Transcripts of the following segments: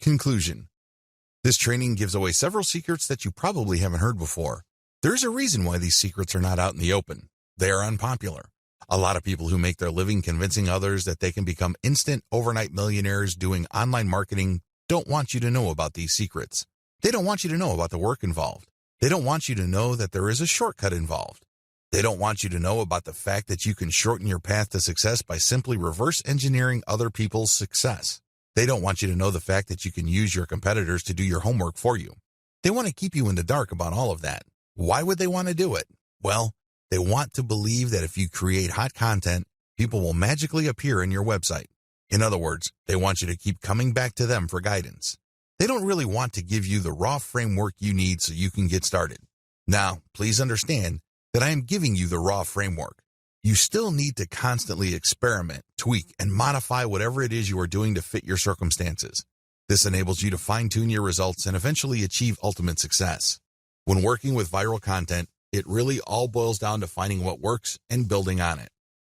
Conclusion. This training gives away several secrets that you probably haven't heard before. There is a reason why these secrets are not out in the open. They are unpopular. A lot of people who make their living convincing others that they can become instant overnight millionaires doing online marketing don't want you to know about these secrets. They don't want you to know about the work involved. They don't want you to know that there is a shortcut involved. They don't want you to know about the fact that you can shorten your path to success by simply reverse engineering other people's success. They don't want you to know the fact that you can use your competitors to do your homework for you. They want to keep you in the dark about all of that. Why would they want to do it? Well, they want to believe that if you create hot content, people will magically appear in your website. In other words, they want you to keep coming back to them for guidance. They don't really want to give you the raw framework you need so you can get started. Now, please understand that I am giving you the raw framework. You still need to constantly experiment, tweak, and modify whatever it is you are doing to fit your circumstances. This enables you to fine-tune your results and eventually achieve ultimate success. When working with viral content, it really all boils down to finding what works and building on it.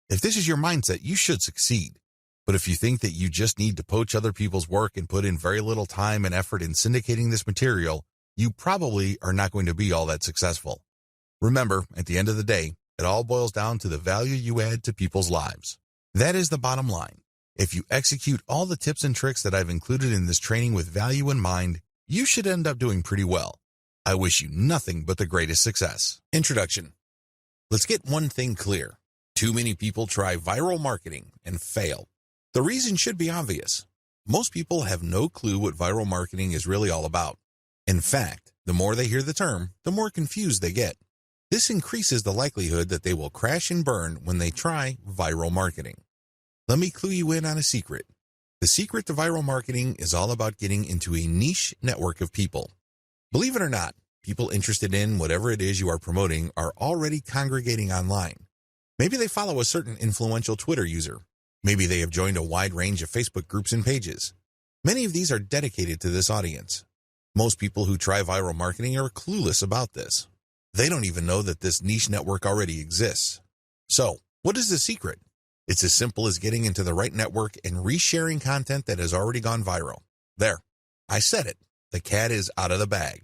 If this is your mindset, you should succeed. But if you think that you just need to poach other people's work and put in very little time and effort in syndicating this material, you probably are not going to be all that successful. Remember, at the end of the day, it all boils down to the value you add to people's lives. That is the bottom line. If you execute all the tips and tricks that I've included in this training with value in mind, you should end up doing pretty well. I wish you nothing but the greatest success. Introduction. Let's get one thing clear. Too many people try viral marketing and fail. The reason should be obvious. Most people have no clue what viral marketing is really all about. In fact, the more they hear the term, the more confused they get. This increases the likelihood that they will crash and burn when they try viral marketing. Let me clue you in on a secret. The secret to viral marketing is all about getting into a niche network of people. Believe it or not, people interested in whatever it is you are promoting are already congregating online. Maybe they follow a certain influential Twitter user. Maybe they have joined a wide range of Facebook groups and pages. Many of these are dedicated to this audience. Most people who try viral marketing are clueless about this. They don't even know that this niche network already exists. So, what is the secret? It's as simple as getting into the right network and resharing content that has already gone viral. There, I said it. The cat is out of the bag.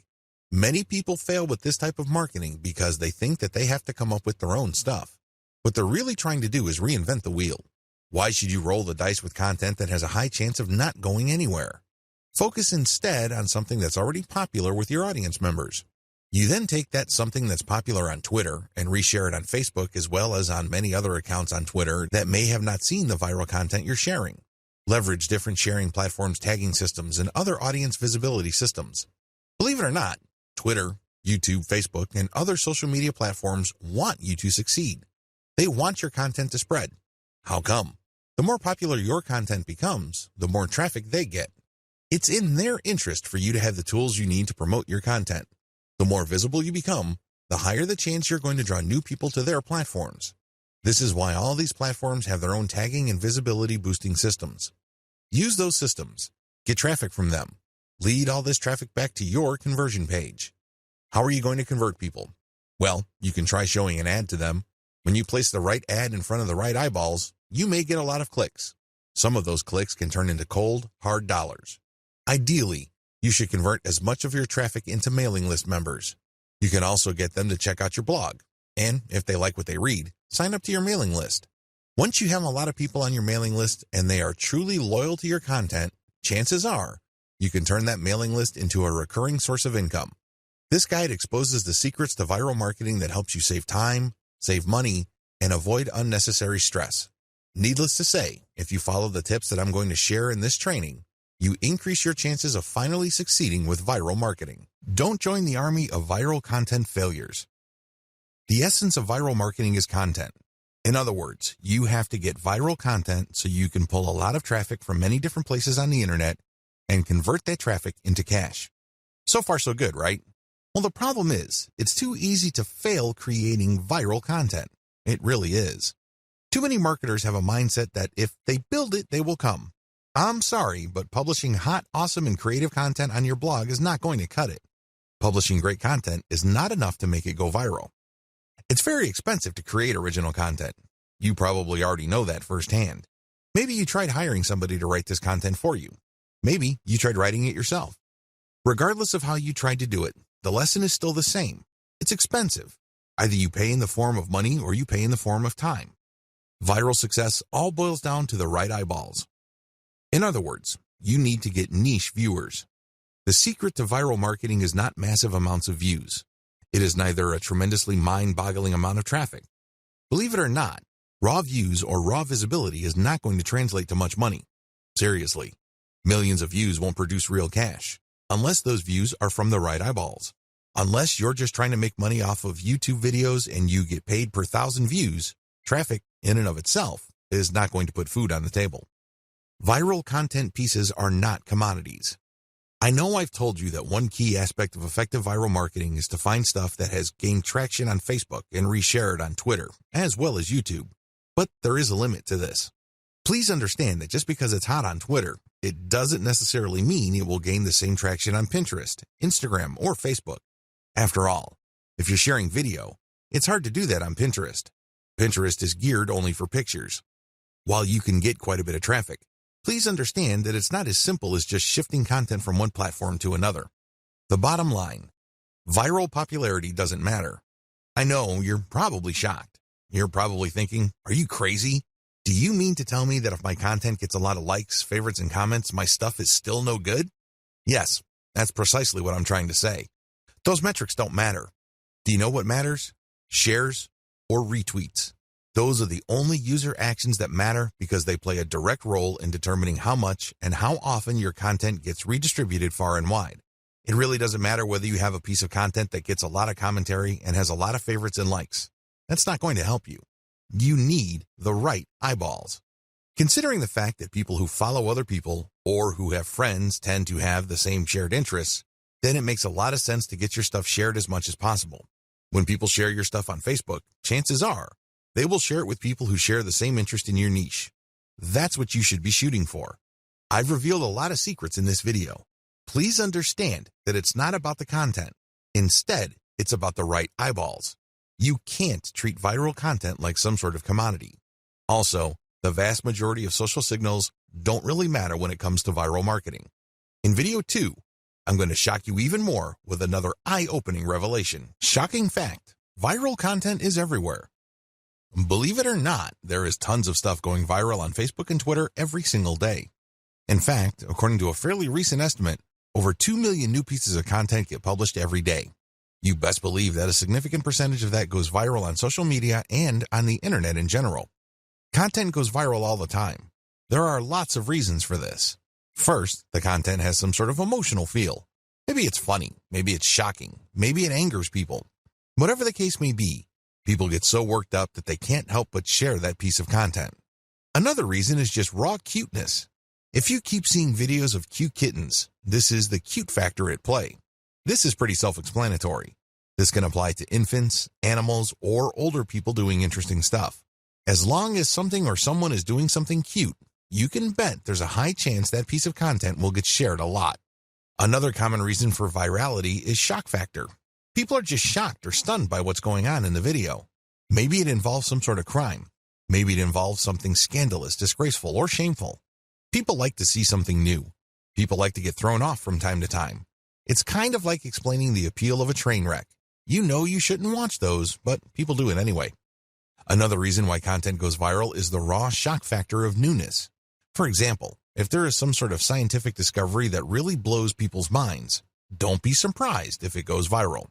Many people fail with this type of marketing because they think that they have to come up with their own stuff. What they're really trying to do is reinvent the wheel. Why should you roll the dice with content that has a high chance of not going anywhere? Focus instead on something that's already popular with your audience members. You then take that something that's popular on Twitter and reshare it on Facebook as well as on many other accounts on Twitter that may have not seen the viral content you're sharing. Leverage different sharing platforms, tagging systems, and other audience visibility systems. Believe it or not, Twitter, YouTube, Facebook, and other social media platforms want you to succeed. They want your content to spread. How come? The more popular your content becomes, the more traffic they get. It's in their interest for you to have the tools you need to promote your content. The more visible you become, the higher the chance you're going to draw new people to their platforms. This is why all these platforms have their own tagging and visibility boosting systems. Use those systems. Get traffic from them. Lead all this traffic back to your conversion page. How are you going to convert people? Well, you can try showing an ad to them. When you place the right ad in front of the right eyeballs, you may get a lot of clicks. Some of those clicks can turn into cold, hard dollars. Ideally, you should convert as much of your traffic into mailing list members. You can also get them to check out your blog. And if they like what they read, sign up to your mailing list. Once you have a lot of people on your mailing list and they are truly loyal to your content, chances are you can turn that mailing list into a recurring source of income. This guide exposes the secrets to viral marketing that helps you save time, save money, and avoid unnecessary stress. Needless to say, if you follow the tips that I'm going to share in this training, you increase your chances of finally succeeding with viral marketing. Don't join the army of viral content failures. The essence of viral marketing is content. In other words, you have to get viral content so you can pull a lot of traffic from many different places on the internet and convert that traffic into cash. So far, so good, right? Well, the problem is, it's too easy to fail creating viral content. It really is. Too many marketers have a mindset that if they build it, they will come. I'm sorry, but publishing hot, awesome, and creative content on your blog is not going to cut it. Publishing great content is not enough to make it go viral. It's very expensive to create original content. You probably already know that firsthand. Maybe you tried hiring somebody to write this content for you. Maybe you tried writing it yourself. Regardless of how you tried to do it, the lesson is still the same. It's expensive. Either you pay in the form of money or you pay in the form of time. Viral success all boils down to the right eyeballs. In other words, you need to get niche viewers. The secret to viral marketing is not massive amounts of views. It is neither a tremendously mind-boggling amount of traffic. Believe it or not, raw views or raw visibility is not going to translate to much money. Seriously, millions of views won't produce real cash, unless those views are from the right eyeballs. Unless you're just trying to make money off of YouTube videos and you get paid per 1,000 views, traffic in and of itself is not going to put food on the table. Viral content pieces are not commodities. I know I've told you that one key aspect of effective viral marketing is to find stuff that has gained traction on Facebook and reshare it on Twitter, as well as YouTube. But there is a limit to this. Please understand that just because it's hot on Twitter, it doesn't necessarily mean it will gain the same traction on Pinterest, Instagram, or Facebook. After all, if you're sharing video, it's hard to do that on Pinterest. Pinterest is geared only for pictures. While you can get quite a bit of traffic, please understand that it's not as simple as just shifting content from one platform to another. The bottom line, viral popularity doesn't matter. I know you're probably shocked. You're probably thinking, are you crazy? Do you mean to tell me that if my content gets a lot of likes, favorites, and comments, my stuff is still no good? Yes, that's precisely what I'm trying to say. Those metrics don't matter. Do you know what matters? Shares or retweets. Those are the only user actions that matter because they play a direct role in determining how much and how often your content gets redistributed far and wide. It really doesn't matter whether you have a piece of content that gets a lot of commentary and has a lot of favorites and likes. That's not going to help you. You need the right eyeballs. Considering the fact that people who follow other people or who have friends tend to have the same shared interests, then it makes a lot of sense to get your stuff shared as much as possible. When people share your stuff on Facebook, chances are they will share it with people who share the same interest in your niche. That's what you should be shooting for. I've revealed a lot of secrets in this video. Please understand that it's not about the content. Instead, it's about the right eyeballs. You can't treat viral content like some sort of commodity. Also, the vast majority of social signals don't really matter when it comes to viral marketing. In video 2, I'm going to shock you even more with another eye-opening revelation. Shocking fact, viral content is everywhere. Believe it or not, there is tons of stuff going viral on Facebook and Twitter every single day. In fact, according to a fairly recent estimate, over 2 million new pieces of content get published every day. You best believe that a significant percentage of that goes viral on social media and on the internet in general. Content goes viral all the time. There are lots of reasons for this. First, the content has some sort of emotional feel. Maybe it's funny, maybe it's shocking, maybe it angers people. Whatever the case may be, people get so worked up that they can't help but share that piece of content. Another reason is just raw cuteness. If you keep seeing videos of cute kittens, this is the cute factor at play. This is pretty self-explanatory. This can apply to infants, animals, or older people doing interesting stuff. As long as something or someone is doing something cute, you can bet there's a high chance that piece of content will get shared a lot. Another common reason for virality is shock factor. People are just shocked or stunned by what's going on in the video. Maybe it involves some sort of crime. Maybe it involves something scandalous, disgraceful, or shameful. People like to see something new. People like to get thrown off from time to time. It's kind of like explaining the appeal of a train wreck. You know you shouldn't watch those, but people do it anyway. Another reason why content goes viral is the raw shock factor of newness. For example, if there is some sort of scientific discovery that really blows people's minds, don't be surprised if it goes viral.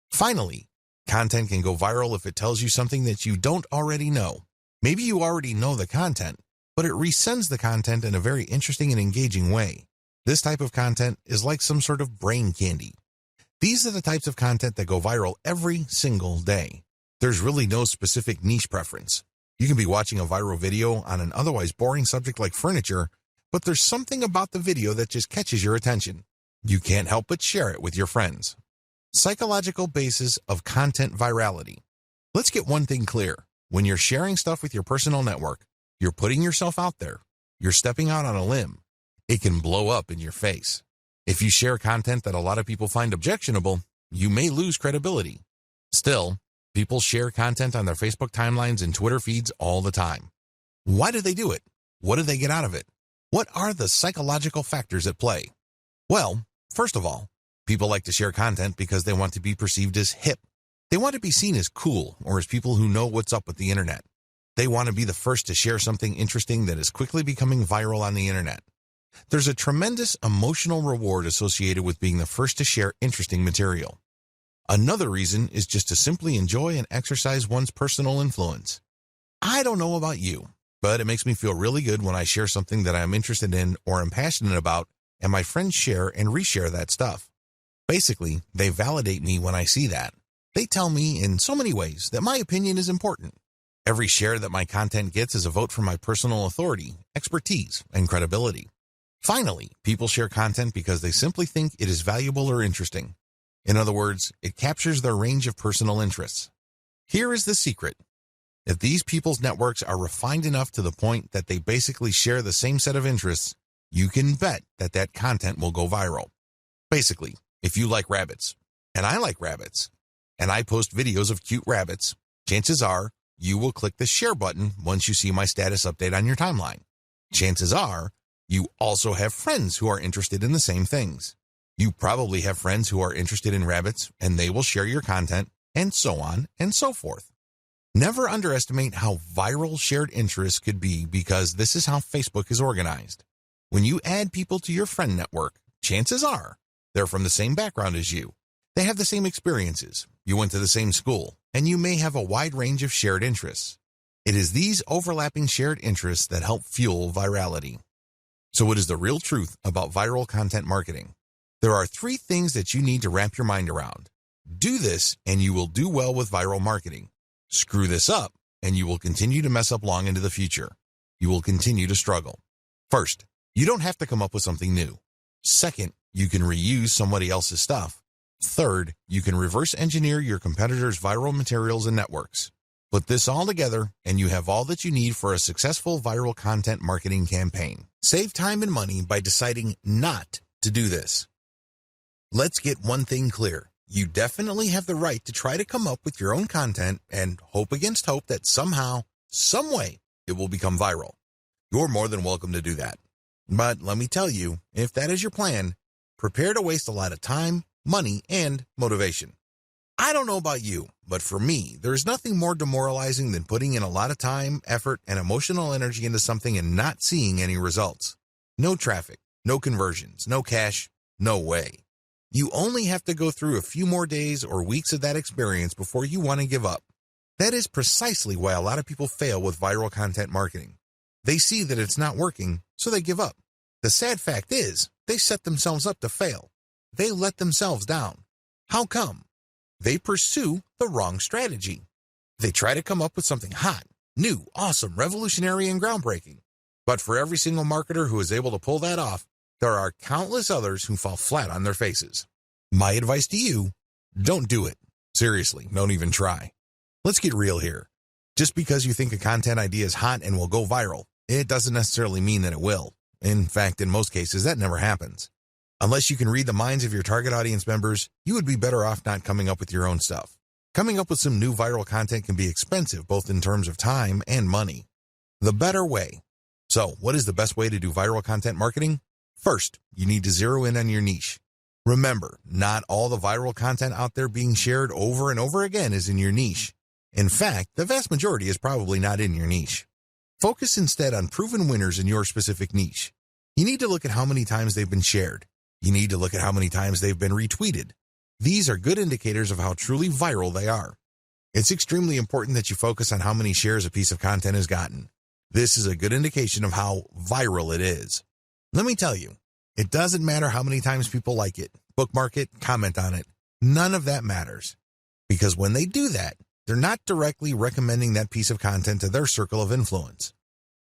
Finally, content can go viral if it tells you something that you don't already know. Maybe you already know the content, but it resends the content in a very interesting and engaging way. This type of content is like some sort of brain candy. These are the types of content that go viral every single day. There's really no specific niche preference. You can be watching a viral video on an otherwise boring subject like furniture, but there's something about the video that just catches your attention. You can't help but share it with your friends. Psychological basis of content virality. Let's get one thing clear. When you're sharing stuff with your personal network, you're putting yourself out there. You're stepping out on a limb. It can blow up in your face. If you share content that a lot of people find objectionable, you may lose credibility. Still, people share content on their Facebook timelines and Twitter feeds all the time. Why do they do it? What do they get out of it? What are the psychological factors at play? Well, first of all, people like to share content because they want to be perceived as hip. They want to be seen as cool or as people who know what's up with the internet. They want to be the first to share something interesting that is quickly becoming viral on the internet. There's a tremendous emotional reward associated with being the first to share interesting material. Another reason is just to simply enjoy and exercise one's personal influence. I don't know about you, but it makes me feel really good when I share something that I'm interested in or am passionate about, and my friends share and reshare that stuff. Basically, they validate me when I see that. They tell me in so many ways that my opinion is important. Every share that my content gets is a vote for my personal authority, expertise, and credibility. Finally, people share content because they simply think it is valuable or interesting. In other words, it captures their range of personal interests. Here is the secret. If these people's networks are refined enough to the point that they basically share the same set of interests, you can bet that that content will go viral. Basically, if you like rabbits, and I like rabbits, and I post videos of cute rabbits, chances are you will click the share button once you see my status update on your timeline. Chances are you also have friends who are interested in the same things. You probably have friends who are interested in rabbits, and they will share your content, and so on and so forth. Never underestimate how viral shared interests could be, because this is how Facebook is organized. When you add people to your friend network, chances are they're from the same background as you. They have the same experiences, you went to the same school, and you may have a wide range of shared interests. It is these overlapping shared interests that help fuel virality. So what is the real truth about viral content marketing? There are 3 things that you need to wrap your mind around. Do this and you will do well with viral marketing. Screw this up and you will continue to mess up long into the future. You will continue to struggle. First, you don't have to come up with something new. Second, you can reuse somebody else's stuff. Third, you can reverse engineer your competitors' viral materials and networks. Put this all together and you have all that you need for a successful viral content marketing campaign. Save time and money by deciding not to do this. Let's get one thing clear. You definitely have the right to try to come up with your own content and hope against hope that somehow, some way, it will become viral. You're more than welcome to do that. But let me tell you, if that is your plan, prepare to waste a lot of time, money, and motivation. I don't know about you, but for me, there's nothing more demoralizing than putting in a lot of time, effort, and emotional energy into something and not seeing any results. No traffic, no conversions, no cash, no way. You only have to go through a few more days or weeks of that experience before you want to give up. That is precisely why a lot of people fail with viral content marketing. They see that it's not working, so they give up. The sad fact is, they set themselves up to fail. They let themselves down. How come? They pursue the wrong strategy. They try to come up with something hot, new, awesome, revolutionary, and groundbreaking. But for every single marketer who is able to pull that off, there are countless others who fall flat on their faces. My advice to you, don't do it. Seriously, don't even try. Let's get real here. Just because you think a content idea is hot and will go viral, it doesn't necessarily mean that it will. In fact, in most cases, that never happens. Unless you can read the minds of your target audience members, you would be better off not coming up with your own stuff. Coming up with some new viral content can be expensive, both in terms of time and money. The better way. So, what is the best way to do viral content marketing? First, you need to zero in on your niche. Remember, not all the viral content out there being shared over and over again is in your niche. In fact, the vast majority is probably not in your niche. Focus instead on proven winners in your specific niche. You need to look at how many times they've been shared. You need to look at how many times they've been retweeted. These are good indicators of how truly viral they are. It's extremely important that you focus on how many shares a piece of content has gotten. This is a good indication of how viral it is. Let me tell you, it doesn't matter how many times people like it, bookmark it, comment on it. None of that matters. Because when they do that, they're not directly recommending that piece of content to their circle of influence.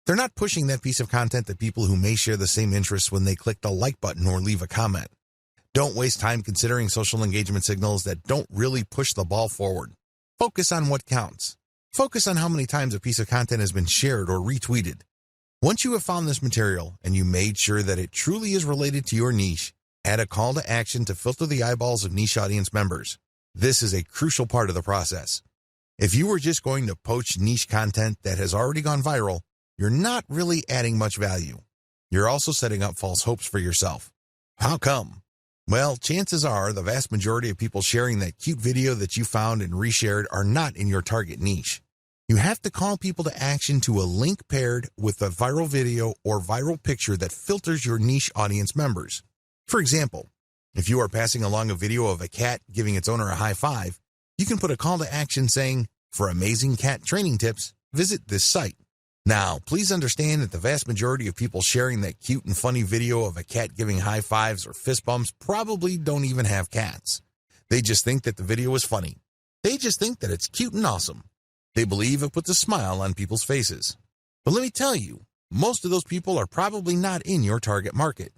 They're not pushing that piece of content to people who may share the same interests when they click the like button or leave a comment. Don't waste time considering social engagement signals that don't really push the ball forward. Focus on what counts. Focus on how many times a piece of content has been shared or retweeted. Once you have found this material and you made sure that it truly is related to your niche, add a call to action to filter the eyeballs of niche audience members. This is a crucial part of the process. If you were just going to poach niche content that has already gone viral, you're not really adding much value. You're also setting up false hopes for yourself. How come? Well, chances are the vast majority of people sharing that cute video that you found and reshared are not in your target niche. You have to call people to action to a link paired with a viral video or viral picture that filters your niche audience members. For example, if you are passing along a video of a cat giving its owner a high five, you can put a call to action saying, "For amazing cat training tips, visit this site." Now, please understand that the vast majority of people sharing that cute and funny video of a cat giving high fives or fist bumps probably don't even have cats. They just think that the video is funny. They just think that it's cute and awesome. They believe it puts a smile on people's faces. But let me tell you, most of those people are probably not in your target market.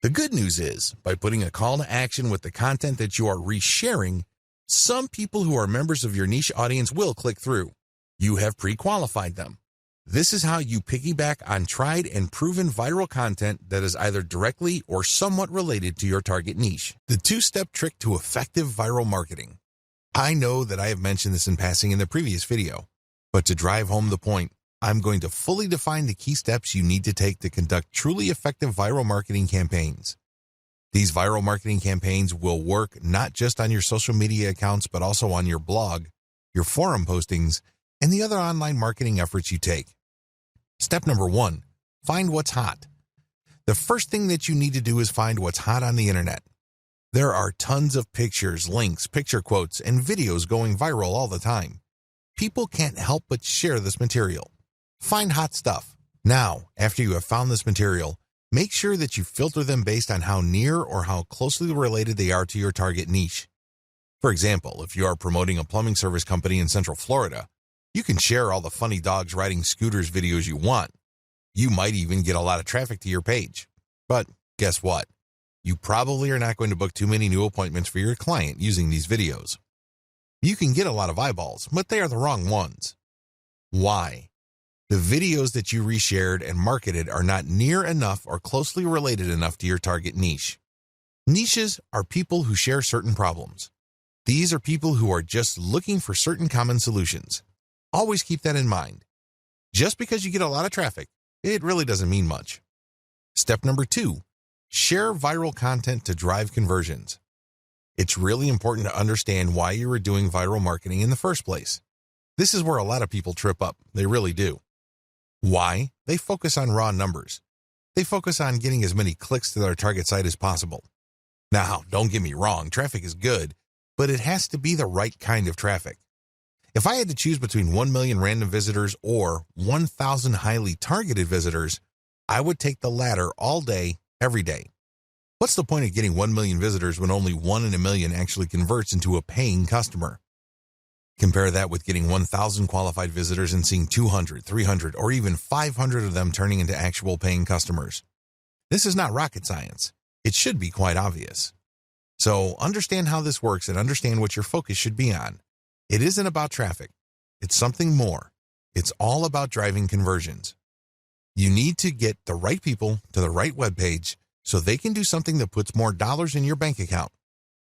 The good news is, by putting a call to action with the content that you are resharing, some people who are members of your niche audience will click through. You have pre-qualified them. This is how you piggyback on tried and proven viral content that is either directly or somewhat related to your target niche. The two-step trick to effective viral marketing. I know that I have mentioned this in passing in the previous video, but to drive home the point, I'm going to fully define the key steps you need to take to conduct truly effective viral marketing campaigns. These viral marketing campaigns will work not just on your social media accounts, but also on your blog, your forum postings, and the other online marketing efforts you take. Step number 1, find what's hot. The first thing that you need to do is find what's hot on the internet. There are tons of pictures, links, picture quotes, and videos going viral all the time. People can't help but share this material. Find hot stuff. Now, after you have found this material, make sure that you filter them based on how near or how closely related they are to your target niche. For example, if you are promoting a plumbing service company in Central Florida, you can share all the funny dogs riding scooters videos you want. You might even get a lot of traffic to your page. But guess what? You probably are not going to book too many new appointments for your client using these videos. You can get a lot of eyeballs, but they are the wrong ones. Why? The videos that you reshared and marketed are not near enough or closely related enough to your target niche. Niches are people who share certain problems. These are people who are just looking for certain common solutions. Always keep that in mind. Just because you get a lot of traffic, it really doesn't mean much. Step number 2, share viral content to drive conversions. It's really important to understand why you are doing viral marketing in the first place. This is where a lot of people trip up. They really do. Why? They focus on raw numbers. They focus on getting as many clicks to their target site as possible. Now, don't get me wrong, traffic is good, but it has to be the right kind of traffic. If I had to choose between 1 million random visitors or 1,000 highly targeted visitors, I would take the latter all day, every day. What's the point of getting 1 million visitors when only 1 in a million actually converts into a paying customer? Compare that with getting 1,000 qualified visitors and seeing 200, 300, or even 500 of them turning into actual paying customers. This is not rocket science. It should be quite obvious. So understand how this works and understand what your focus should be on. It isn't about traffic. It's something more. It's all about driving conversions. You need to get the right people to the right webpage so they can do something that puts more dollars in your bank account.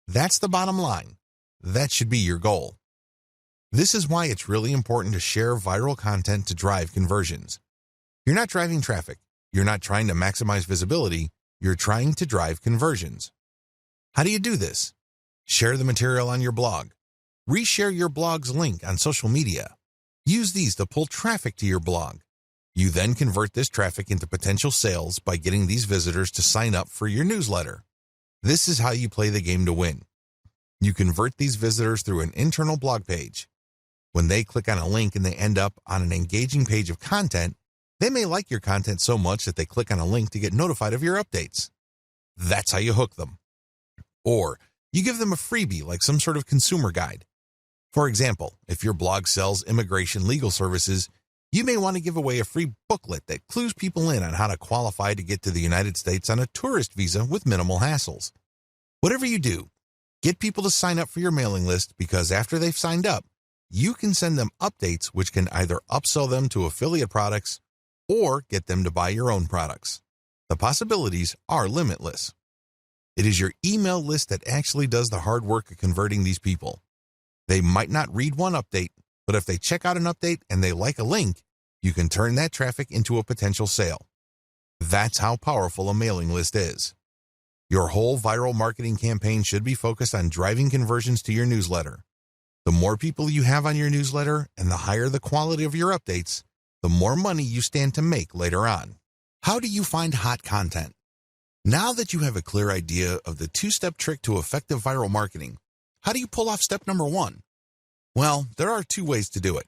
That's the bottom line. That should be your goal. This is why it's really important to share viral content to drive conversions. You're not driving traffic. You're not trying to maximize visibility. You're trying to drive conversions. How do you do this? Share the material on your blog. Reshare your blog's link on social media. Use these to pull traffic to your blog. You then convert this traffic into potential sales by getting these visitors to sign up for your newsletter. This is how you play the game to win. You convert these visitors through an internal blog page. When they click on a link and they end up on an engaging page of content, they may like your content so much that they click on a link to get notified of your updates. That's how you hook them. Or you give them a freebie like some sort of consumer guide. For example, if your blog sells immigration legal services, you may want to give away a free booklet that clues people in on how to qualify to get to the United States on a tourist visa with minimal hassles. Whatever you do, get people to sign up for your mailing list because after they've signed up, you can send them updates which can either upsell them to affiliate products or get them to buy your own products. The possibilities are limitless. It is your email list that actually does the hard work of converting these people. They might not read one update, but if they check out an update and they like a link, you can turn that traffic into a potential sale. That's how powerful a mailing list is. Your whole viral marketing campaign should be focused on driving conversions to your newsletter. The more people you have on your newsletter and the higher the quality of your updates, the more money you stand to make later on. How do you find hot content? Now that you have a clear idea of the two-step trick to effective viral marketing, how do you pull off step number 1? Well, there are 2 ways to do it.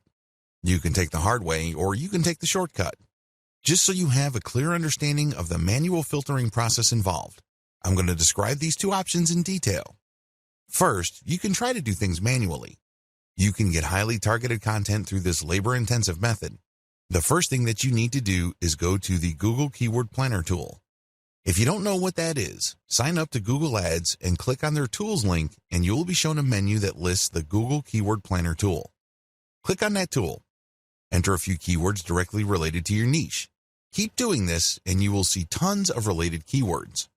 You can take the hard way or you can take the shortcut. Just so you have a clear understanding of the manual filtering process involved, I'm going to describe these 2 options in detail. First, you can try to do things manually. You can get highly targeted content through this labor-intensive method. The first thing that you need to do is go to the Google Keyword Planner tool. If you don't know what that is, sign up to Google Ads and click on their Tools link and you will be shown a menu that lists the Google Keyword Planner tool. Click on that tool. Enter a few keywords directly related to your niche. Keep doing this and you will see tons of related keywords.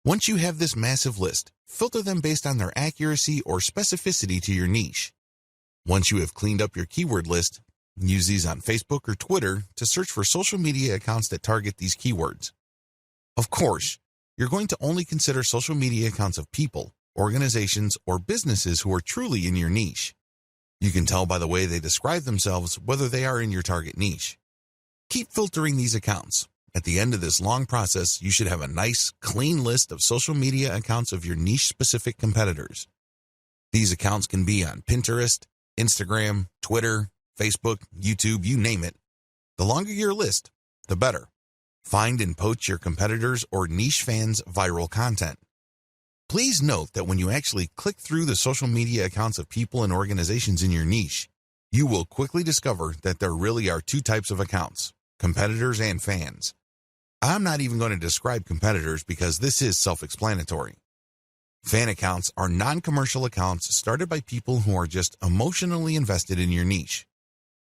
Once you have this massive list, filter them based on their accuracy or specificity to your niche. Once you have cleaned up your keyword list, use these on Facebook or Twitter to search for social media accounts that target these keywords. Of course, you're going to only consider social media accounts of people, organizations, or businesses who are truly in your niche. You can tell by the way they describe themselves whether they are in your target niche. Keep filtering these accounts. At the end of this long process, you should have a nice, clean list of social media accounts of your niche-specific competitors. These accounts can be on Pinterest, Instagram, Twitter, Facebook, YouTube, you name it. The longer your list, the better. Find and poach your competitors' or niche fans' viral content. Please note that when you actually click through the social media accounts of people and organizations in your niche, you will quickly discover that there really are 2 types of accounts, competitors and fans. I'm not even going to describe competitors because this is self-explanatory. Fan accounts are non-commercial accounts started by people who are just emotionally invested in your niche.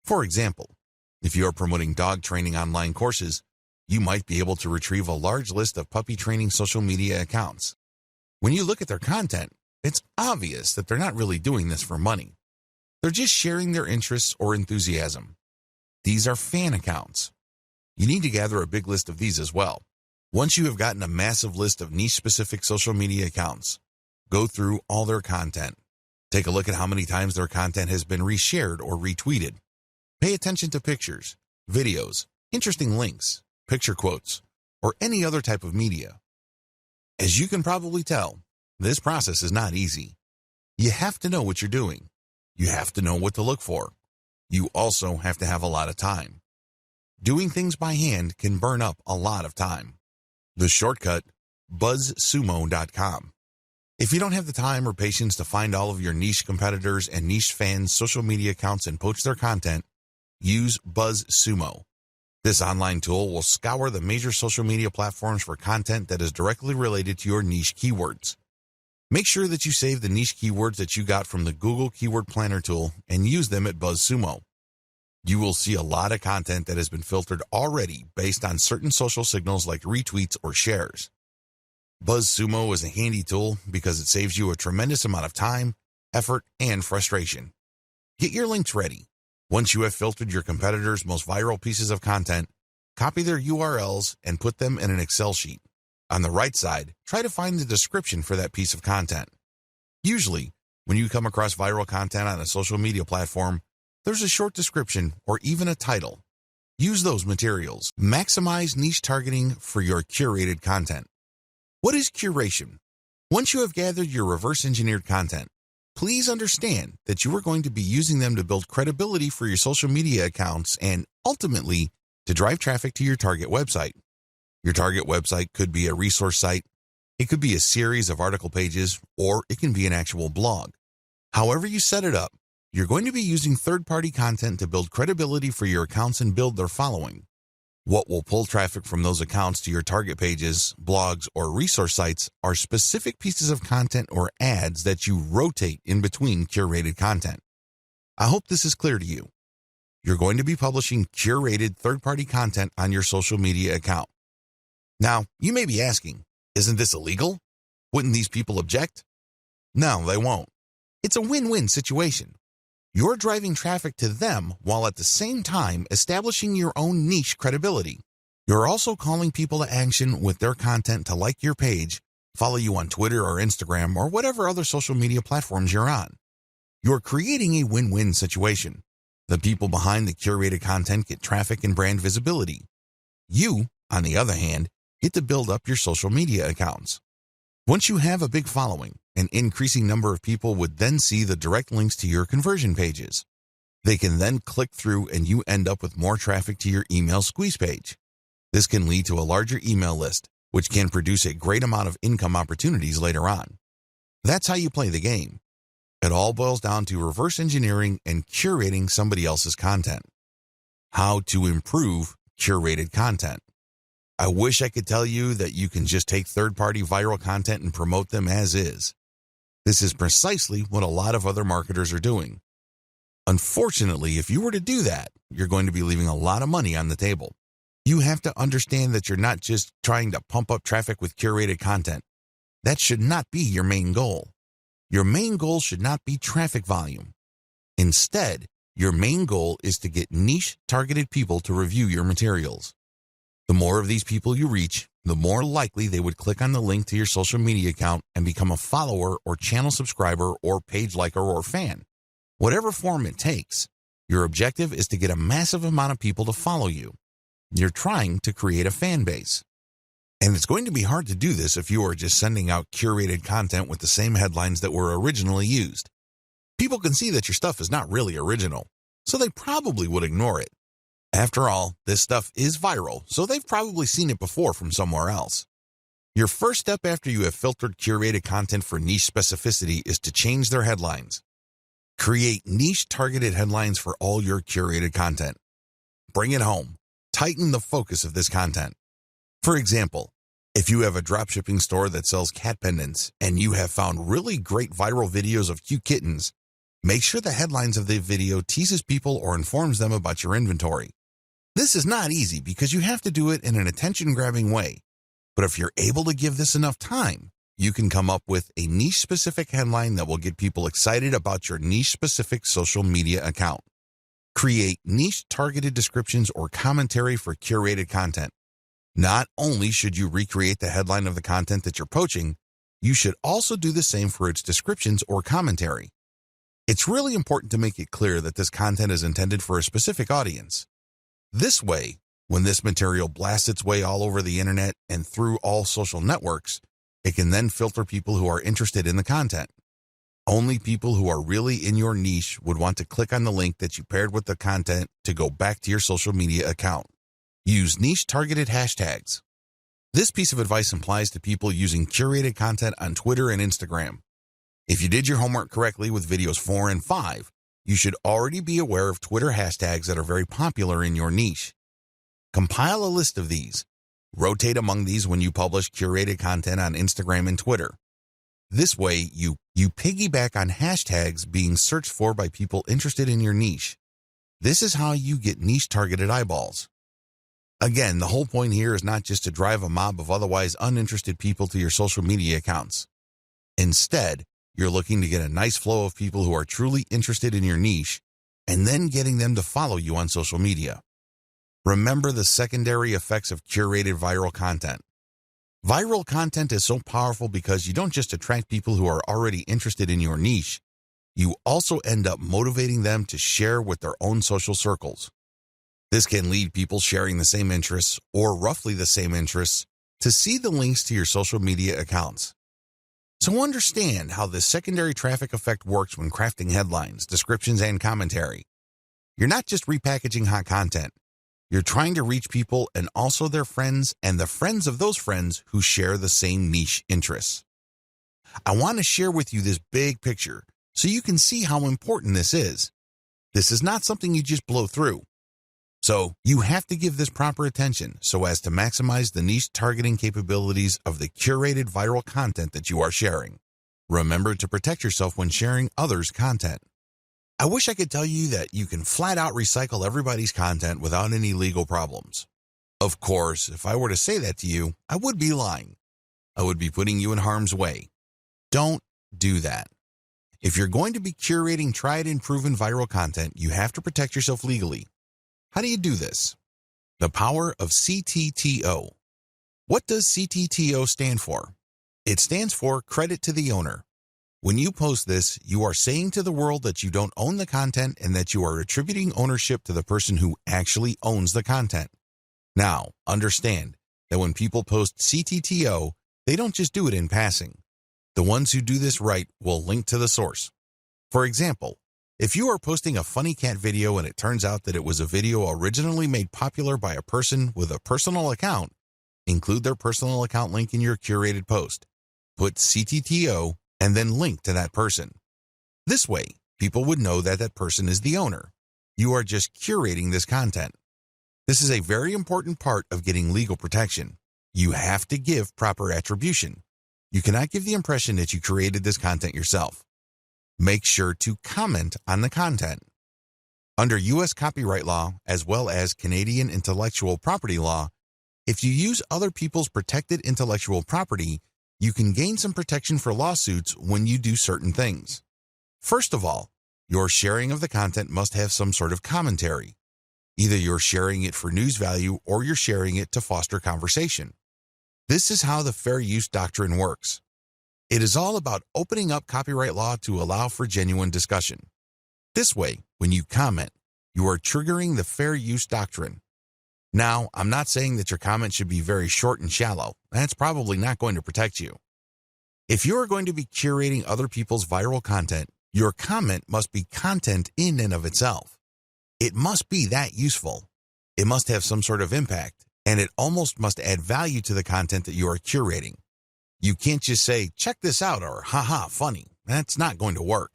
For example, if you are promoting dog training online courses, you might be able to retrieve a large list of puppy training social media accounts. When you look at their content, it's obvious that they're not really doing this for money. They're just sharing their interests or enthusiasm. These are fan accounts. You need to gather a big list of these as well. Once you have gotten a massive list of niche-specific social media accounts, go through all their content. Take a look at how many times their content has been reshared or retweeted. Pay attention to pictures, videos, interesting links, picture quotes, or any other type of media. As you can probably tell, this process is not easy. You have to know what you're doing. You have to know what to look for. You also have to have a lot of time. Doing things by hand can burn up a lot of time. The shortcut, buzzsumo.com. If you don't have the time or patience to find all of your niche competitors and niche fans' social media accounts and poach their content, use BuzzSumo. This online tool will scour the major social media platforms for content that is directly related to your niche keywords. Make sure that you save the niche keywords that you got from the Google Keyword Planner tool and use them at BuzzSumo. You will see a lot of content that has been filtered already based on certain social signals like retweets or shares. BuzzSumo is a handy tool because it saves you a tremendous amount of time, effort, and frustration. Get your links ready. Once you have filtered your competitors' most viral pieces of content, copy their URLs and put them in an Excel sheet. On the right side, try to find the description for that piece of content. Usually, when you come across viral content on a social media platform, there's a short description or even a title. Use those materials. Maximize niche targeting for your curated content. What is curation? Once you have gathered your reverse-engineered content, please understand that you are going to be using them to build credibility for your social media accounts and, ultimately, to drive traffic to your target website. Your target website could be a resource site, it could be a series of article pages, or it can be an actual blog. However you set it up, you're going to be using third-party content to build credibility for your accounts and build their following. What will pull traffic from those accounts to your target pages, blogs, or resource sites are specific pieces of content or ads that you rotate in between curated content. I hope this is clear to you. You're going to be publishing curated third-party content on your social media account. Now, you may be asking, isn't this illegal? Wouldn't these people object? No, they won't. It's a win-win situation. You're driving traffic to them while at the same time establishing your own niche credibility. You're also calling people to action with their content to like your page, follow you on Twitter or Instagram or whatever other social media platforms you're on. You're creating a win-win situation. The people behind the curated content get traffic and brand visibility. You, on the other hand, get to build up your social media accounts. Once you have a big following, an increasing number of people would then see the direct links to your conversion pages. They can then click through and you end up with more traffic to your email squeeze page. This can lead to a larger email list, which can produce a great amount of income opportunities later on. That's how you play the game. It all boils down to reverse engineering and curating somebody else's content. How to improve curated content. I wish I could tell you that you can just take third-party viral content and promote them as is. This is precisely what a lot of other marketers are doing. Unfortunately, if you were to do that, you're going to be leaving a lot of money on the table. You have to understand that you're not just trying to pump up traffic with curated content. That should not be your main goal. Your main goal should not be traffic volume. Instead, your main goal is to get niche targeted people to review your materials. The more of these people you reach, the more likely they would click on the link to your social media account and become a follower or channel subscriber or page liker or fan. Whatever form it takes, your objective is to get a massive amount of people to follow you. You're trying to create a fan base. And it's going to be hard to do this if you are just sending out curated content with the same headlines that were originally used. People can see that your stuff is not really original, so they probably would ignore it. After all, this stuff is viral, so they've probably seen it before from somewhere else. Your first step after you have filtered curated content for niche specificity is to change their headlines. Create niche targeted headlines for all your curated content. Bring it home. Tighten the focus of this content. For example, if you have a dropshipping store that sells cat pendants and you have found really great viral videos of cute kittens, make sure the headlines of the video teases people or informs them about your inventory. This is not easy because you have to do it in an attention-grabbing way. But if you're able to give this enough time, you can come up with a niche-specific headline that will get people excited about your niche-specific social media account. Create niche-targeted descriptions or commentary for curated content. Not only should you recreate the headline of the content that you're poaching, you should also do the same for its descriptions or commentary. It's really important to make it clear that this content is intended for a specific audience. This way, when this material blasts its way all over the internet and through all social networks, it can then filter people who are interested in the content. Only people who are really in your niche would want to click on the link that you paired with the content to go back to your social media account. Use niche-targeted hashtags. This piece of advice applies to people using curated content on Twitter and Instagram. If you did your homework correctly with videos 4 and 5, you should already be aware of Twitter hashtags that are very popular in your niche. Compile a list of these. Rotate among these when you publish curated content on Instagram and Twitter. This way, you piggyback on hashtags being searched for by people interested in your niche. This is how you get niche-targeted eyeballs. Again, the whole point here is not just to drive a mob of otherwise uninterested people to your social media accounts. Instead, you're looking to get a nice flow of people who are truly interested in your niche and then getting them to follow you on social media. Remember the secondary effects of curated viral content. Viral content is so powerful because you don't just attract people who are already interested in your niche, you also end up motivating them to share with their own social circles. This can lead people sharing the same interests or roughly the same interests to see the links to your social media accounts. So understand how this secondary traffic effect works when crafting headlines, descriptions, and commentary. You're not just repackaging hot content. You're trying to reach people and also their friends and the friends of those friends who share the same niche interests. I want to share with you this big picture so you can see how important this is. This is not something you just blow through. So you have to give this proper attention so as to maximize the niche targeting capabilities of the curated viral content that you are sharing. Remember to protect yourself when sharing others' content. I wish I could tell you that you can flat out recycle everybody's content without any legal problems. Of course, if I were to say that to you, I would be lying. I would be putting you in harm's way. Don't do that. If you're going to be curating tried and proven viral content, you have to protect yourself legally. How do you do this? The power of CTTO. What does CTTO stand for? It stands for credit to the owner. When you post this, you are saying to the world that you don't own the content and that you are attributing ownership to the person who actually owns the content. Now, understand that when people post CTTO, they don't just do it in passing. The ones who do this right will link to the source. For example, if you are posting a funny cat video and it turns out that it was a video originally made popular by a person with a personal account, include their personal account link in your curated post. Put CTTO and then link to that person. This way, people would know that that person is the owner. You are just curating this content. This is a very important part of getting legal protection. You have to give proper attribution. You cannot give the impression that you created this content yourself. Make sure to comment on the content. Under U.S. copyright law, as well as Canadian intellectual property law, if you use other people's protected intellectual property, you can gain some protection for lawsuits when you do certain things. First of all, your sharing of the content must have some sort of commentary. Either you're sharing it for news value or you're sharing it to foster conversation. This is how the fair use doctrine works. It is all about opening up copyright law to allow for genuine discussion. This way, when you comment, you are triggering the fair use doctrine. Now, I'm not saying that your comment should be very short and shallow. That's probably not going to protect you. If you are going to be curating other people's viral content, your comment must be content in and of itself. It must be that useful. It must have some sort of impact, and it almost must add value to the content that you are curating. You can't just say, check this out, or haha, funny. That's not going to work.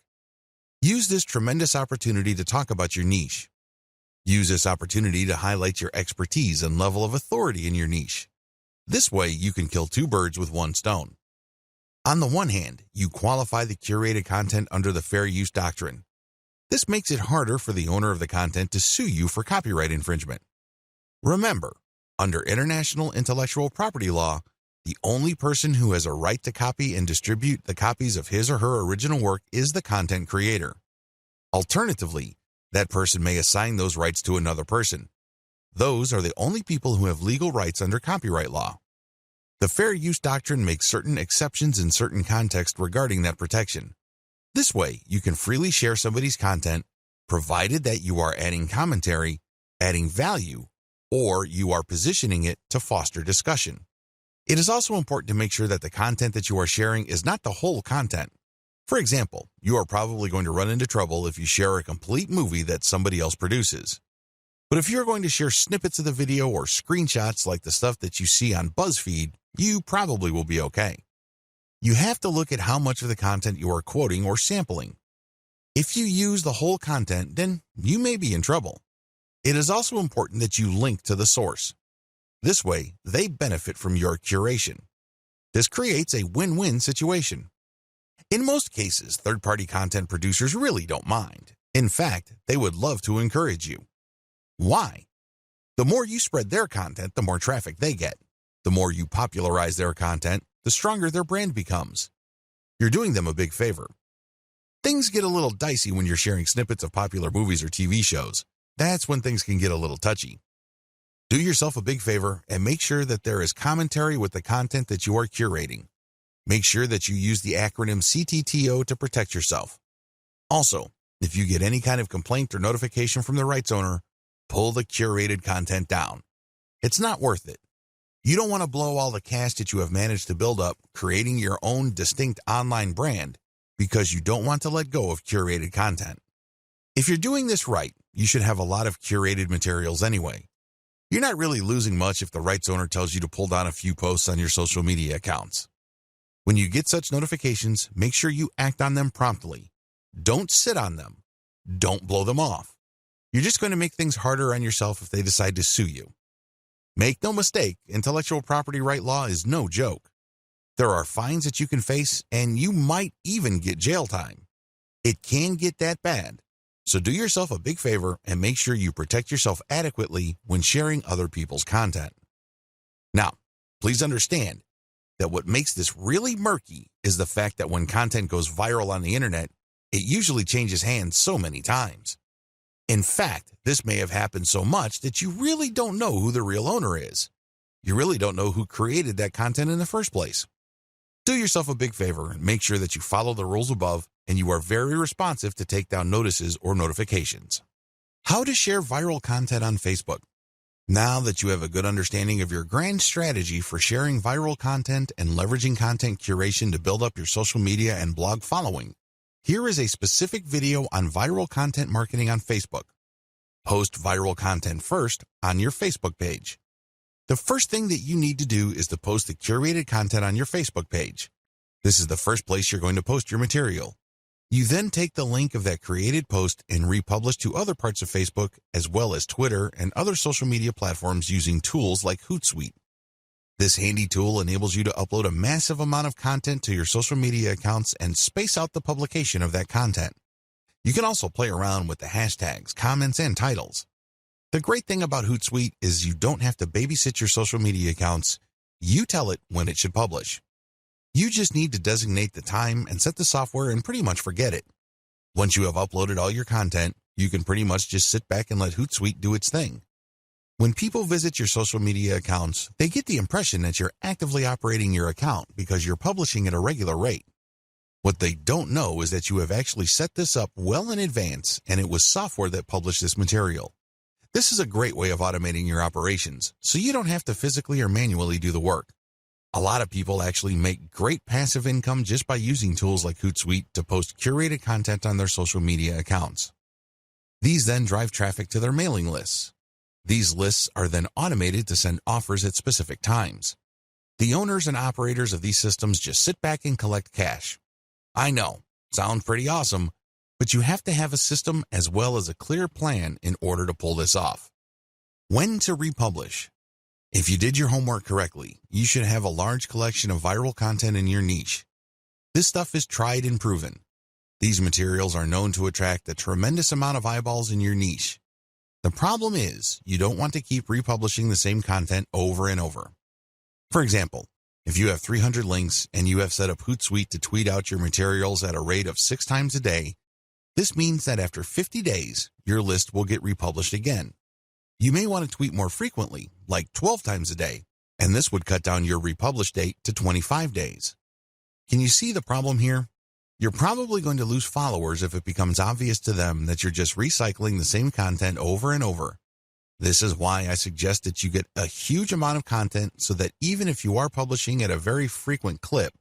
Use this tremendous opportunity to talk about your niche. Use this opportunity to highlight your expertise and level of authority in your niche. This way, you can kill two birds with one stone. On the one hand, you qualify the curated content under the fair use doctrine. This makes it harder for the owner of the content to sue you for copyright infringement. Remember, under international intellectual property law, the only person who has a right to copy and distribute the copies of his or her original work is the content creator. Alternatively, that person may assign those rights to another person. Those are the only people who have legal rights under copyright law. The fair use doctrine makes certain exceptions in certain contexts regarding that protection. This way, you can freely share somebody's content, provided that you are adding commentary, adding value, or you are positioning it to foster discussion. It is also important to make sure that the content that you are sharing is not the whole content. For example, you are probably going to run into trouble if you share a complete movie that somebody else produces. But if you're going to share snippets of the video or screenshots like the stuff that you see on BuzzFeed, you probably will be okay. You have to look at how much of the content you are quoting or sampling. If you use the whole content, then you may be in trouble. It is also important that you link to the source. This way, they benefit from your curation. This creates a win-win situation. In most cases, third-party content producers really don't mind. In fact, they would love to encourage you. Why? The more you spread their content, the more traffic they get. The more you popularize their content, the stronger their brand becomes. You're doing them a big favor. Things get a little dicey when you're sharing snippets of popular movies or TV shows. That's when things can get a little touchy. Do yourself a big favor and make sure that there is commentary with the content that you are curating. Make sure that you use the acronym CTTO to protect yourself. Also, if you get any kind of complaint or notification from the rights owner, pull the curated content down. It's not worth it. You don't want to blow all the cash that you have managed to build up creating your own distinct online brand because you don't want to let go of curated content. If you're doing this right, you should have a lot of curated materials anyway. You're not really losing much if the rights owner tells you to pull down a few posts on your social media accounts. When you get such notifications, make sure you act on them promptly. Don't sit on them. Don't blow them off. You're just going to make things harder on yourself if they decide to sue you. Make no mistake, intellectual property right law is no joke. There are fines that you can face, and you might even get jail time. It can get that bad. So do yourself a big favor and make sure you protect yourself adequately when sharing other people's content. Now, please understand that what makes this really murky is the fact that when content goes viral on the internet, it usually changes hands so many times. In fact, this may have happened so much that you really don't know who the real owner is. You really don't know who created that content in the first place. Do yourself a big favor and make sure that you follow the rules above and you are very responsive to take down notices or notifications. How to share viral content on Facebook. Now that you have a good understanding of your grand strategy for sharing viral content and leveraging content curation to build up your social media and blog following, here is a specific video on viral content marketing on Facebook. Post viral content first on your Facebook page. The first thing that you need to do is to post the curated content on your Facebook page. This is the first place you're going to post your material. You then take the link of that created post and republish to other parts of Facebook as well as Twitter and other social media platforms using tools like Hootsuite. This handy tool enables you to upload a massive amount of content to your social media accounts and space out the publication of that content. You can also play around with the hashtags, comments, and titles. The great thing about Hootsuite is you don't have to babysit your social media accounts. You tell it when it should publish. You just need to designate the time and set the software and pretty much forget it. Once you have uploaded all your content, you can pretty much just sit back and let Hootsuite do its thing. When people visit your social media accounts, they get the impression that you're actively operating your account because you're publishing at a regular rate. What they don't know is that you have actually set this up well in advance and it was software that published this material. This is a great way of automating your operations, so you don't have to physically or manually do the work. A lot of people actually make great passive income just by using tools like Hootsuite to post curated content on their social media accounts. These then drive traffic to their mailing lists. These lists are then automated to send offers at specific times. The owners and operators of these systems just sit back and collect cash. I know, sounds pretty awesome, but you have to have a system as well as a clear plan in order to pull this off. When to republish. If you did your homework correctly, you should have a large collection of viral content in your niche. This stuff is tried and proven. These materials are known to attract a tremendous amount of eyeballs in your niche. The problem is, you don't want to keep republishing the same content over and over. For example, if you have 300 links and you have set up Hootsuite to tweet out your materials at a rate of 6 times a day, this means that after 50 days, your list will get republished again. You may want to tweet more frequently, like 12 times a day, and this would cut down your republish date to 25 days. Can you see the problem here? You're probably going to lose followers if it becomes obvious to them that you're just recycling the same content over and over. This is why I suggest that you get a huge amount of content so that even if you are publishing at a very frequent clip,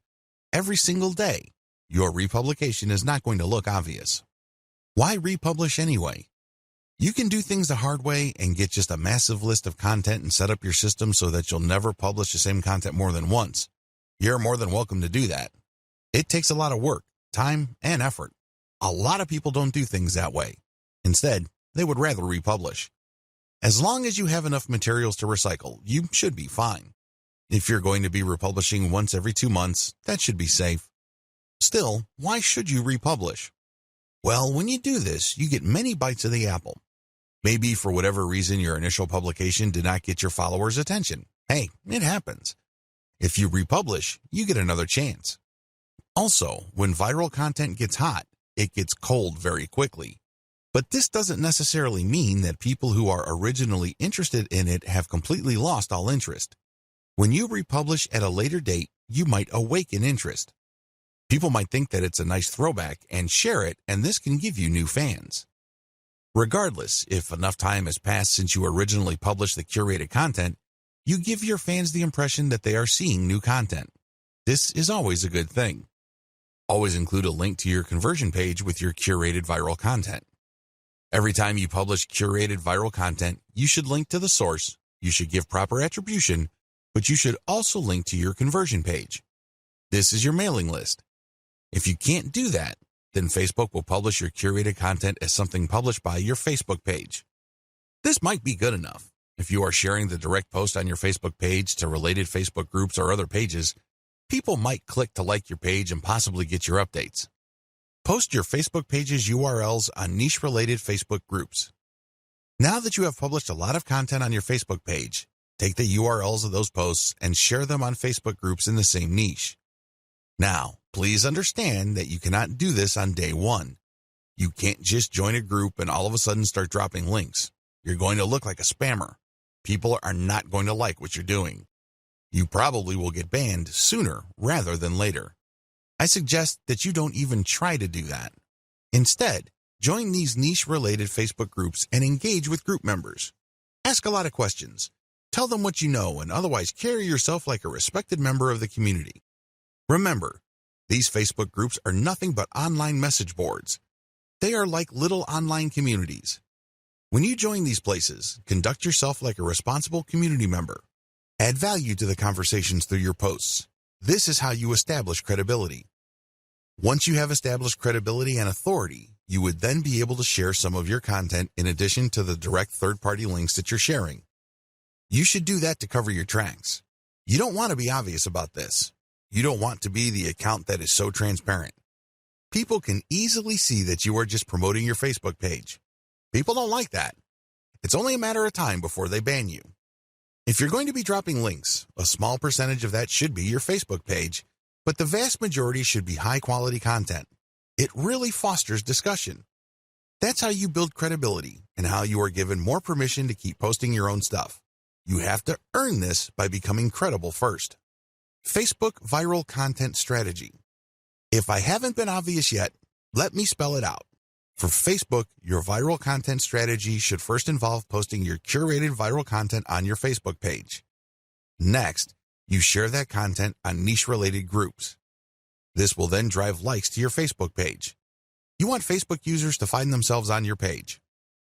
every single day, your republication is not going to look obvious. Why republish anyway? You can do things the hard way and get just a massive list of content and set up your system so that you'll never publish the same content more than once. You're more than welcome to do that. It takes a lot of work, time, and effort. A lot of people don't do things that way. Instead, they would rather republish. As long as you have enough materials to recycle, you should be fine. If you're going to be republishing once every 2 months, that should be safe. Still, why should you republish? Well, when you do this, you get many bites of the apple. Maybe for whatever reason your initial publication did not get your followers' attention. Hey, it happens. If you republish, you get another chance. Also, when viral content gets hot, it gets cold very quickly. But this doesn't necessarily mean that people who are originally interested in it have completely lost all interest. When you republish at a later date, you might awaken interest. People might think that it's a nice throwback and share it, and this can give you new fans. Regardless, if enough time has passed since you originally published the curated content, you give your fans the impression that they are seeing new content. This is always a good thing. Always include a link to your conversion page with your curated viral content. Every time you publish curated viral content, you should link to the source, you should give proper attribution, but you should also link to your conversion page. This is your mailing list. If you can't do that, then Facebook will publish your curated content as something published by your Facebook page. This might be good enough. If you are sharing the direct post on your Facebook page to related Facebook groups or other pages, people might click to like your page and possibly get your updates. Post your Facebook page's URLs on niche-related Facebook groups. Now that you have published a lot of content on your Facebook page, take the URLs of those posts and share them on Facebook groups in the same niche. Now, please understand that you cannot do this on day one. You can't just join a group and all of a sudden start dropping links. You're going to look like a spammer. People are not going to like what you're doing. You probably will get banned sooner rather than later. I suggest that you don't even try to do that. Instead, join these niche-related Facebook groups and engage with group members. Ask a lot of questions. Tell them what you know and otherwise carry yourself like a respected member of the community. Remember, these Facebook groups are nothing but online message boards. They are like little online communities. When you join these places, conduct yourself like a responsible community member. Add value to the conversations through your posts. This is how you establish credibility. Once you have established credibility and authority, you would then be able to share some of your content in addition to the direct third-party links that you're sharing. You should do that to cover your tracks. You don't want to be obvious about this. You don't want to be the account that is so transparent. People can easily see that you are just promoting your Facebook page. People don't like that. It's only a matter of time before they ban you. If you're going to be dropping links, a small percentage of that should be your Facebook page, but the vast majority should be high-quality content. It really fosters discussion. That's how you build credibility and how you are given more permission to keep posting your own stuff. You have to earn this by becoming credible first. Facebook Viral Content Strategy. If I haven't been obvious yet, let me spell it out. For Facebook, your viral content strategy should first involve posting your curated viral content on your Facebook page. Next, you share that content on niche-related groups. This will then drive likes to your Facebook page. You want Facebook users to find themselves on your page.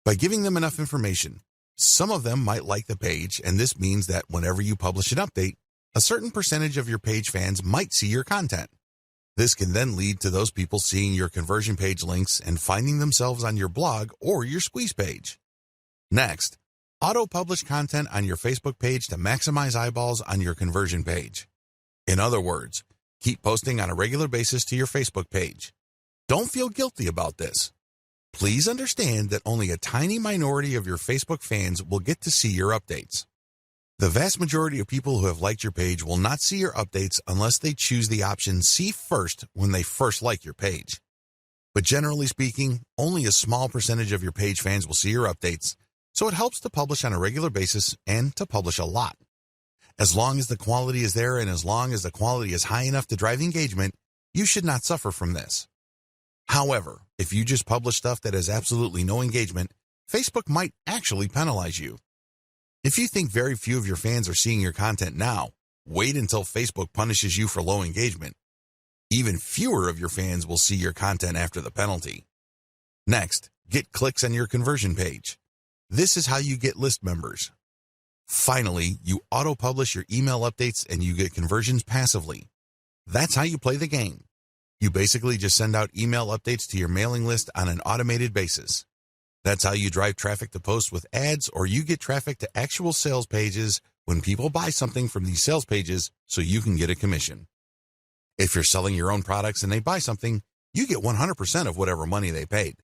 By giving them enough information, some of them might like the page, and this means that whenever you publish an update, a certain percentage of your page fans might see your content. This can then lead to those people seeing your conversion page links and finding themselves on your blog or your squeeze page. Next, auto-publish content on your Facebook page to maximize eyeballs on your conversion page. In other words, keep posting on a regular basis to your Facebook page. Don't feel guilty about this. Please understand that only a tiny minority of your Facebook fans will get to see your updates. The vast majority of people who have liked your page will not see your updates unless they choose the option See First when they first like your page. But generally speaking, only a small percentage of your page fans will see your updates, so it helps to publish on a regular basis and to publish a lot. As long as the quality is there and as long as the quality is high enough to drive engagement, you should not suffer from this. However, if you just publish stuff that has absolutely no engagement, Facebook might actually penalize you. If you think very few of your fans are seeing your content now, wait until Facebook punishes you for low engagement. Even fewer of your fans will see your content after the penalty. Next, get clicks on your conversion page. This is how you get list members. Finally, you auto-publish your email updates and you get conversions passively. That's how you play the game. You basically just send out email updates to your mailing list on an automated basis. That's how you drive traffic to posts with ads, or you get traffic to actual sales pages when people buy something from these sales pages so you can get a commission. If you're selling your own products and they buy something, you get 100% of whatever money they paid.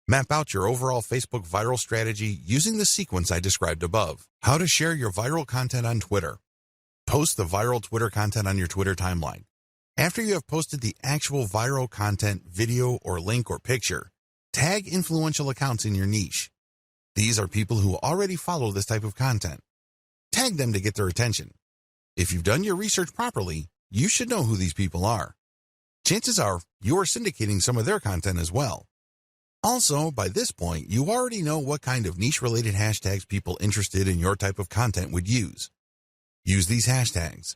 Map out your overall Facebook viral strategy using the sequence I described above. How to share your viral content on Twitter. Post the viral Twitter content on your Twitter timeline. After you have posted the actual viral content, video or link or picture, tag influential accounts in your niche. These are people who already follow this type of content. Tag them to get their attention. If you've done your research properly, you should know who these people are. Chances are you are syndicating some of their content as well. Also, by this point, you already know what kind of niche-related hashtags people interested in your type of content would use. Use these hashtags.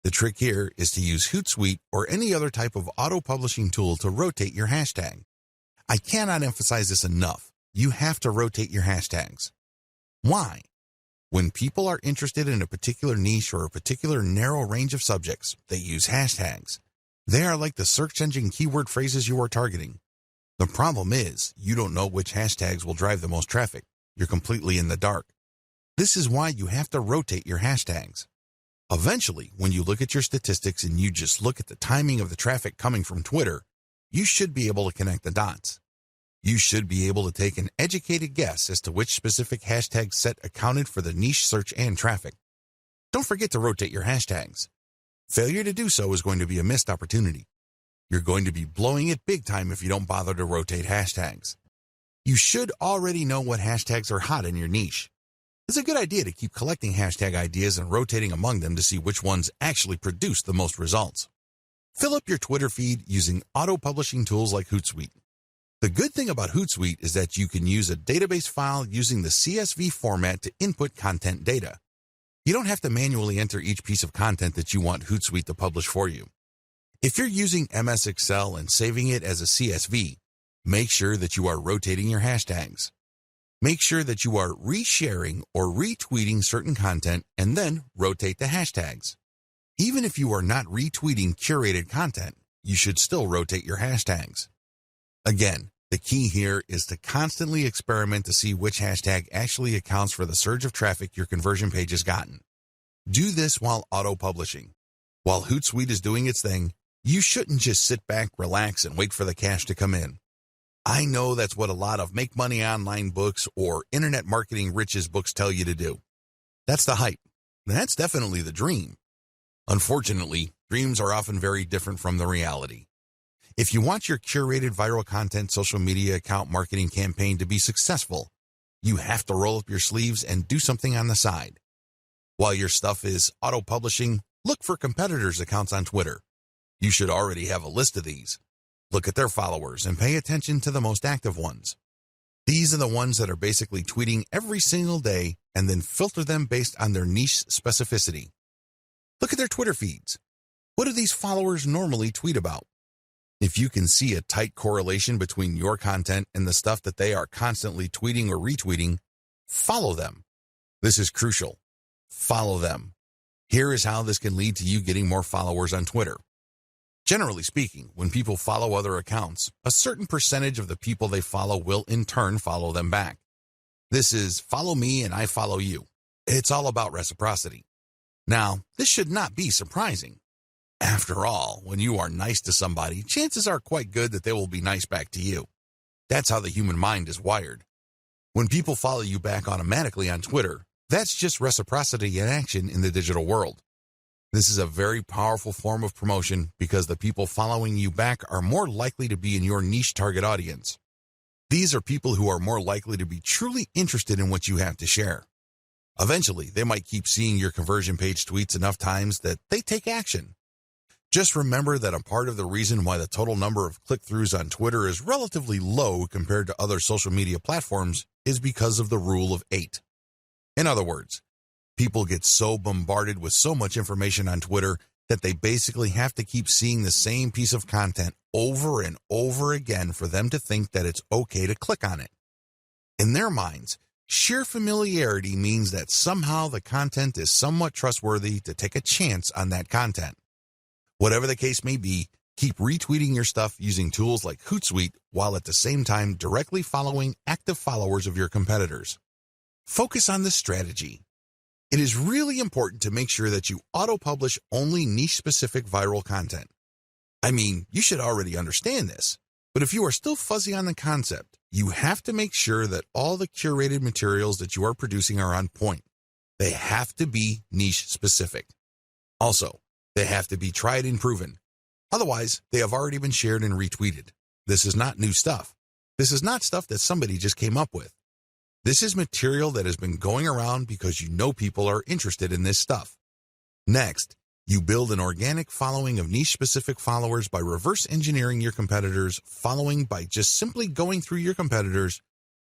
The trick here is to use Hootsuite or any other type of auto-publishing tool to rotate your hashtag. I cannot emphasize this enough. You have to rotate your hashtags. Why? When people are interested in a particular niche or a particular narrow range of subjects, they use hashtags. They are like the search engine keyword phrases you are targeting. The problem is, you don't know which hashtags will drive the most traffic. You're completely in the dark. This is why you have to rotate your hashtags. Eventually, when you look at your statistics and you just look at the timing of the traffic coming from Twitter, you should be able to connect the dots. You should be able to take an educated guess as to which specific hashtag set accounted for the niche search and traffic. Don't forget to rotate your hashtags. Failure to do so is going to be a missed opportunity. You're going to be blowing it big time if you don't bother to rotate hashtags. You should already know what hashtags are hot in your niche. It's a good idea to keep collecting hashtag ideas and rotating among them to see which ones actually produce the most results. Fill up your Twitter feed using auto-publishing tools like Hootsuite. The good thing about Hootsuite is that you can use a database file using the CSV format to input content data. You don't have to manually enter each piece of content that you want Hootsuite to publish for you. If you're using MS Excel and saving it as a CSV, make sure that you are rotating your hashtags. Make sure that you are resharing or retweeting certain content and then rotate the hashtags. Even if you are not retweeting curated content, you should still rotate your hashtags. Again, the key here is to constantly experiment to see which hashtag actually accounts for the surge of traffic your conversion page has gotten. Do this while auto-publishing. While Hootsuite is doing its thing, you shouldn't just sit back, relax, and wait for the cash to come in. I know that's what a lot of make money online books or internet marketing riches books tell you to do. That's the hype. That's definitely the dream. Unfortunately, dreams are often very different from the reality. If you want your curated viral content social media account marketing campaign to be successful, you have to roll up your sleeves and do something on the side. While your stuff is auto-publishing, look for competitors' accounts on Twitter. You should already have a list of these. Look at their followers and pay attention to the most active ones. These are the ones that are basically tweeting every single day and then filter them based on their niche specificity. Look at their Twitter feeds. What do these followers normally tweet about? If you can see a tight correlation between your content and the stuff that they are constantly tweeting or retweeting, follow them. This is crucial. Follow them. Here is how this can lead to you getting more followers on Twitter. Generally speaking, when people follow other accounts, a certain percentage of the people they follow will in turn follow them back. This is follow me and I follow you. It's all about reciprocity. Now, this should not be surprising. After all, when you are nice to somebody, chances are quite good that they will be nice back to you. That's how the human mind is wired. When people follow you back automatically on Twitter, that's just reciprocity in action in the digital world. This is a very powerful form of promotion because the people following you back are more likely to be in your niche target audience. These are people who are more likely to be truly interested in what you have to share. Eventually, they might keep seeing your conversion page tweets enough times that they take action. Just remember that a part of the reason why the total number of click-throughs on Twitter is relatively low compared to other social media platforms is because of the rule of 8. In other words, people get so bombarded with so much information on Twitter that they basically have to keep seeing the same piece of content over and over again for them to think that it's okay to click on it. In their minds, sheer familiarity means that somehow the content is somewhat trustworthy to take a chance on that content. Whatever the case may be, keep retweeting your stuff using tools like Hootsuite while at the same time directly following active followers of your competitors. Focus on this strategy. It is really important to make sure that you auto-publish only niche-specific viral content. I mean, you should already understand this, but if you are still fuzzy on the concept, you have to make sure that all the curated materials that you are producing are on point. They have to be niche-specific. Also, they have to be tried and proven. Otherwise, they have already been shared and retweeted. This is not new stuff. This is not stuff that somebody just came up with. This is material that has been going around because you know people are interested in this stuff. Next, you build an organic following of niche-specific followers by reverse engineering your competitors' following by just simply going through your competitors,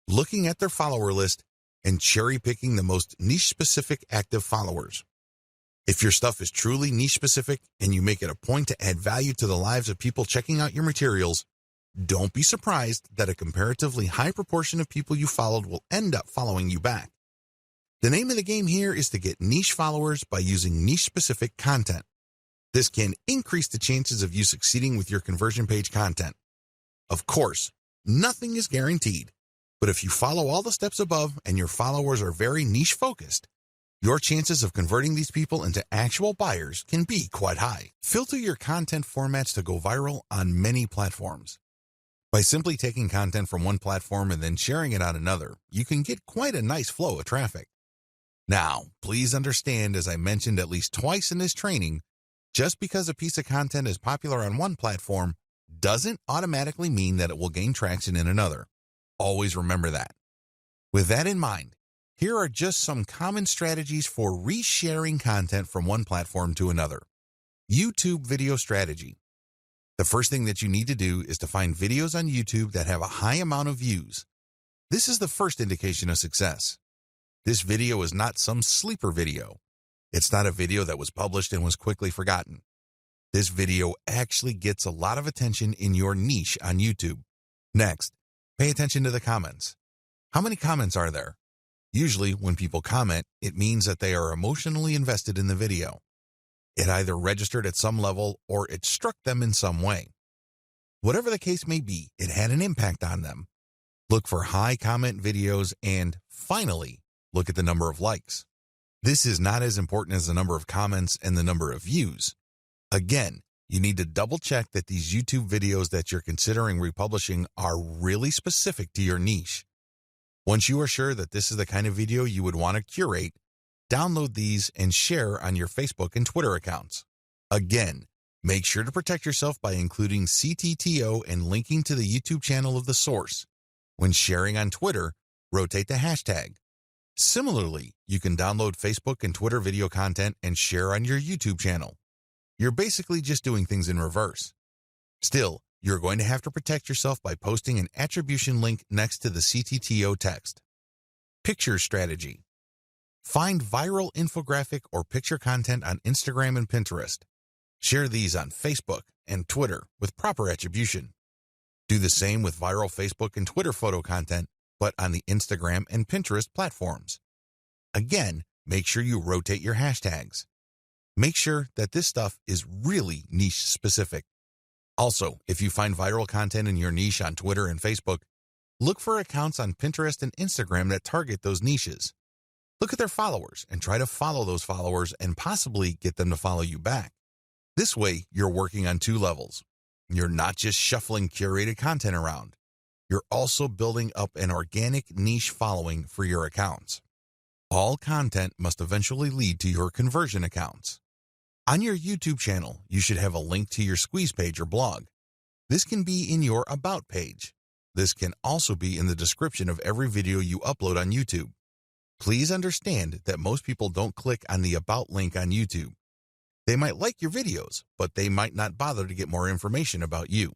looking at their follower list, and cherry-picking the most niche-specific active followers. If your stuff is truly niche-specific and you make it a point to add value to the lives of people checking out your materials, don't be surprised that a comparatively high proportion of people you followed will end up following you back. The name of the game here is to get niche followers by using niche-specific content. This can increase the chances of you succeeding with your conversion page content. Of course, nothing is guaranteed, but if you follow all the steps above and your followers are very niche-focused, your chances of converting these people into actual buyers can be quite high. Filter your content formats to go viral on many platforms. By simply taking content from one platform and then sharing it on another, you can get quite a nice flow of traffic. Now, please understand, as I mentioned at least twice in this training, just because a piece of content is popular on one platform doesn't automatically mean that it will gain traction in another. Always remember that. With that in mind, here are just some common strategies for resharing content from one platform to another. YouTube video strategy. The first thing that you need to do is to find videos on YouTube that have a high amount of views. This is the first indication of success. This video is not some sleeper video. It's not a video that was published and was quickly forgotten. This video actually gets a lot of attention in your niche on YouTube. Next, pay attention to the comments. How many comments are there? Usually, when people comment, it means that they are emotionally invested in the video. It either registered at some level or it struck them in some way. Whatever the case may be, it had an impact on them. Look for high comment videos and, finally, look at the number of likes. This is not as important as the number of comments and the number of views. Again, you need to double-check that these YouTube videos that you're considering republishing are really specific to your niche. Once you are sure that this is the kind of video you would want to curate, download these and share on your Facebook and Twitter accounts. Again, make sure to protect yourself by including CTTO and linking to the YouTube channel of the source. When sharing on Twitter, rotate the hashtag. Similarly, you can download Facebook and Twitter video content and share on your YouTube channel. You're basically just doing things in reverse. Still, you're going to have to protect yourself by posting an attribution link next to the CTTO text. Picture strategy. Find viral infographic or picture content on Instagram and Pinterest. Share these on Facebook and Twitter with proper attribution. Do the same with viral Facebook and Twitter photo content, but on the Instagram and Pinterest platforms. Again, make sure you rotate your hashtags. Make sure that this stuff is really niche specific. Also, if you find viral content in your niche on Twitter and Facebook, look for accounts on Pinterest and Instagram that target those niches. Look at their followers and try to follow those followers and possibly get them to follow you back. This way, you're working on two levels. You're not just shuffling curated content around. You're also building up an organic niche following for your accounts. All content must eventually lead to your conversion accounts. On your YouTube channel, you should have a link to your squeeze page or blog. This can be in your About page. This can also be in the description of every video you upload on YouTube. Please understand that most people don't click on the About link on YouTube. They might like your videos, but they might not bother to get more information about you.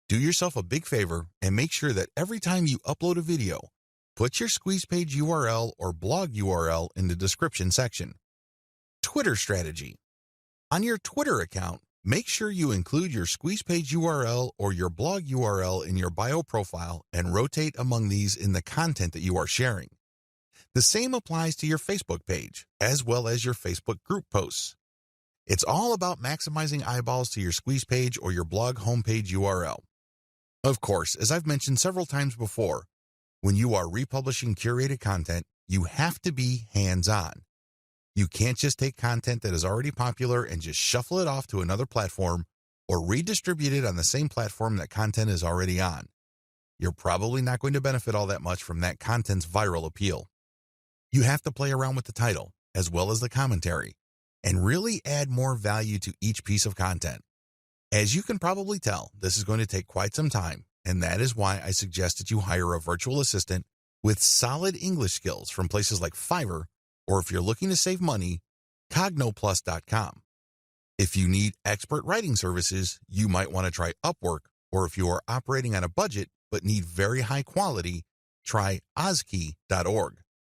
Do yourself a big favor and make sure that every time you upload a video, put your squeeze page URL or blog URL in the description section. Twitter strategy. On your Twitter account, make sure you include your squeeze page URL or your blog URL in your bio profile and rotate among these in the content that you are sharing. The same applies to your Facebook page, as well as your Facebook group posts. It's all about maximizing eyeballs to your squeeze page or your blog homepage URL. Of course, as I've mentioned several times before, when you are republishing curated content, you have to be hands-on. You can't just take content that is already popular and just shuffle it off to another platform or redistribute it on the same platform that content is already on. You're probably not going to benefit all that much from that content's viral appeal. You have to play around with the title, as well as the commentary, and really add more value to each piece of content. As you can probably tell, this is going to take quite some time, and that is why I suggest that you hire a virtual assistant with solid English skills from places like Fiverr, or if you're looking to save money, Cognoplus.com. If you need expert writing services, you might want to try Upwork, or if you are operating on a budget but need very high quality, try Ozkey.org.